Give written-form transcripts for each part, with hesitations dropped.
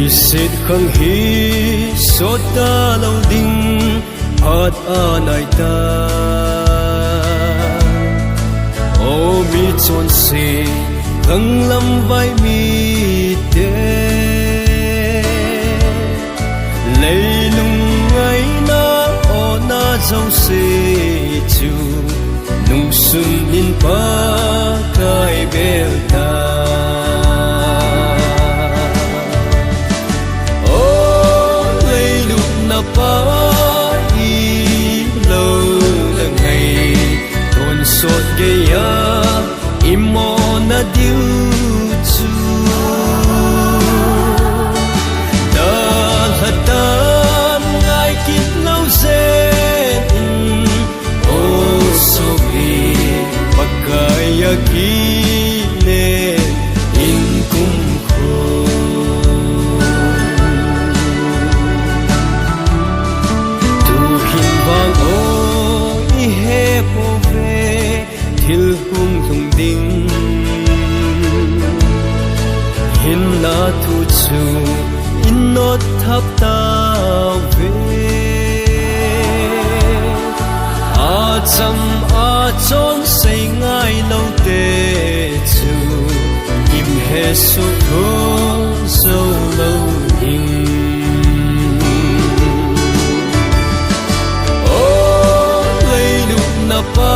Sit khang hi sốt ta lâu đinh hát anai ta ô mi chôn si khang lâm vai mi te lấy lung ngay na ô na dâu si chu nung xuân in pa kai bel ta pa i lâu là ngày thôn sốt gây ya imo na diu chu da hata ngai kit lâu zen o so bi pakaya ki ne in kum thil hung thung ding hin na thu chu in not thap ta ve a cham a chon sei ngai lo te chu im he su thong so lo ding o lei lu na pa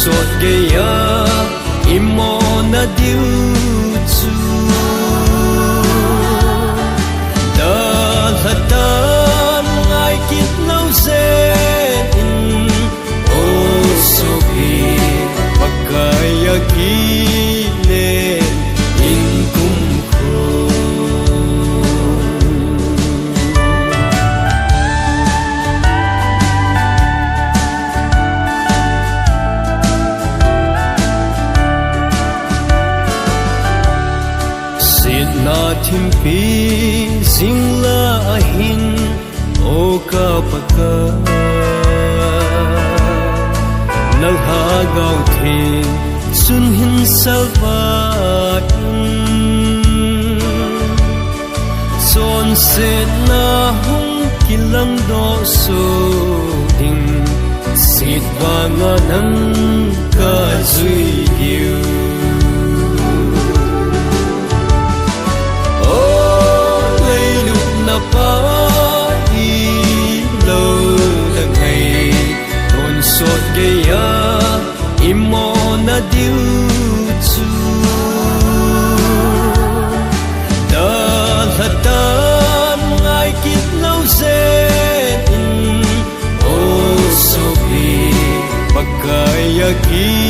sốt gây ya imo na diu chu da hata ngai kit lâu zen o so bi pakaya ki ne in kum kho na thim pi zing la hin o ka paka nang ha gau the sun hin salva son se na hung kilang do so ding sit wa nga nang ka zui diu pa i lâu là ngày thôn sốt gây ya imo na diu chu da hata ngai kit lâu zen o so bi pakaya ki